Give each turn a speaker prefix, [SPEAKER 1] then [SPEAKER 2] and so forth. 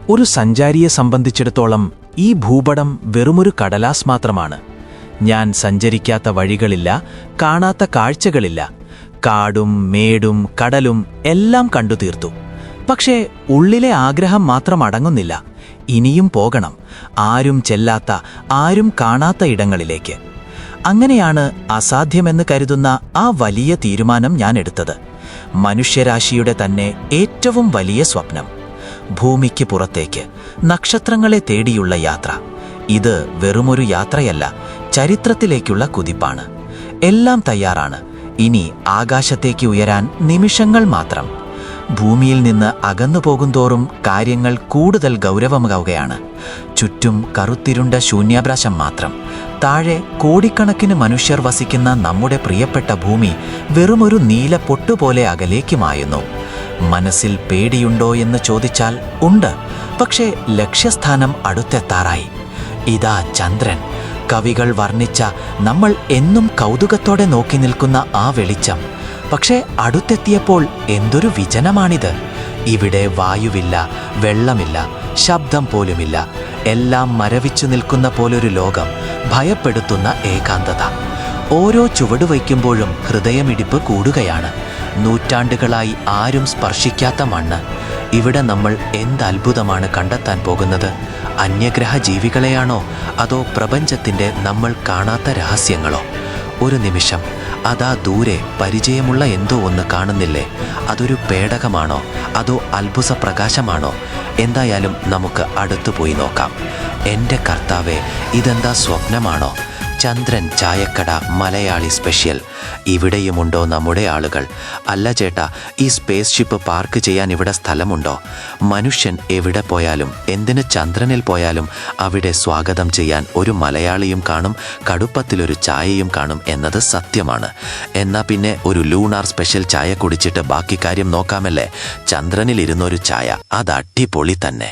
[SPEAKER 1] ഒരു സഞ്ചാരിയെ സംബന്ധിച്ചിടത്തോളം ഈ ഭൂപടം വെറുമൊരു കടലാസ് മാത്രമാണ്. ഞാൻ സഞ്ചരിക്കാത്ത വഴികളില്ല, കാണാത്ത കാഴ്ചകളില്ല. കാടും മേടും കടലും എല്ലാം കണ്ടു തീർത്തു. പക്ഷേ ഉള്ളിലെ ആഗ്രഹം മാത്രം അടങ്ങുന്നില്ല. ഇനിയും പോകണം, ആരും ചെല്ലാത്ത, ആരും കാണാത്ത ഇടങ്ങളിലേക്ക്. അങ്ങനെയാണ് അസാധ്യമെന്ന് കരുതുന്ന ആ വലിയ തീരുമാനം ഞാൻ എടുത്തത്. മനുഷ്യരാശിയുടെ തന്നെ ഏറ്റവും വലിയ സ്വപ്നം. ഭൂമിക്ക് പുറത്തേക്ക്, നക്ഷത്രങ്ങളെ തേടിയുള്ള യാത്ര. ഇത് വെറുമൊരു യാത്രയല്ല, ചരിത്രത്തിലേക്കുള്ള കുതിപ്പാണ്. എല്ലാം തയ്യാറാണ്. ഇനി ആകാശത്തേക്ക് ഉയരാൻ നിമിഷങ്ങൾ മാത്രം. ഭൂമിയിൽ നിന്ന് അകന്നു പോകുന്തോറും കാര്യങ്ങൾ കൂടുതൽ ഗൗരവമാവുകയാണ്. ചുറ്റും കറുത്തിരുണ്ട ശൂന്യാകാശം മാത്രം. താഴെ കോടിക്കണക്കിന് മനുഷ്യർ വസിക്കുന്ന നമ്മുടെ പ്രിയപ്പെട്ട ഭൂമി വെറുമൊരു നീല പൊട്ടുപോലെ അകലേക്ക് മായുന്നു. മനസ്സിൽ പേടിയുണ്ടോ എന്ന് ചോദിച്ചാൽ ഉണ്ട്. പക്ഷേ ലക്ഷ്യസ്ഥാനം അടുത്തെത്താറായി. ഇതാ ചന്ദ്രൻ, കവികൾ വർണ്ണിച്ച, നമ്മൾ എന്നും കൗതുകത്തോടെ നോക്കി നിൽക്കുന്ന ആ വെളിച്ചം. പക്ഷേ അടുത്തെത്തിയപ്പോൾ എന്തൊരു വിജനമാണിത്! ഇവിടെ വായുവില്ല, വെള്ളമില്ല, ശബ്ദം പോലുമില്ല. എല്ലാം മരവിച്ചു നിൽക്കുന്ന പോലൊരു ലോകം. ഭയപ്പെടുത്തുന്ന ഏകാന്തത. ഓരോ ചുവട് വയ്ക്കുമ്പോഴും ഹൃദയമിടിപ്പ് കൂടുകയാണ്. നൂറ്റാണ്ടുകളായി ആരും സ്പർശിക്കാത്ത മണ്ണ്. ഇവിടെ നമ്മൾ എന്തത്ഭുതമാണ് കണ്ടെത്താൻ പോകുന്നത്? അന്യഗ്രഹ ജീവികളെയാണോ, അതോ പ്രപഞ്ചത്തിൻ്റെ നമ്മൾ കാണാത്ത രഹസ്യങ്ങളോ? ഒരു നിമിഷം, അതാ ദൂരെ പരിചയമുള്ള എന്തോ ഒന്ന് കാണുന്നില്ലേ? അതൊരു പേടകമാണോ, അതോ അത്ഭുത പ്രകാശമാണോ? എന്തായാലും നമുക്ക് അടുത്തുപോയി നോക്കാം. എൻ്റെ കർത്താവേ, ഇതെന്താ സ്വപ്നമാണോ? ചന്ദ്രൻ ചായക്കട മലയാളി സ്പെഷ്യൽ. ഇവിടെയുമുണ്ടോ നമ്മുടെ ആളുകൾ? അല്ല ചേട്ടാ, ഈ സ്പേസ് ഷിപ്പ് പാർക്ക് ചെയ്യാൻ ഇവിടെ സ്ഥലമുണ്ടോ? മനുഷ്യൻ എവിടെ പോയാലും, എന്തിന് ചന്ദ്രനിൽ പോയാലും അവിടെ സ്വാഗതം ചെയ്യാൻ ഒരു മലയാളിയും കാണും, കടുപ്പത്തിലൊരു ചായയും കാണും എന്നത് സത്യമാണ്. എന്നാൽ പിന്നെ ഒരു ലൂണാർ സ്പെഷ്യൽ ചായ കുടിച്ചിട്ട് ബാക്കി കാര്യം നോക്കാമല്ലേ? ചന്ദ്രനിലിരുന്നൊരു ചായ, അത് അടിപൊളി തന്നെ.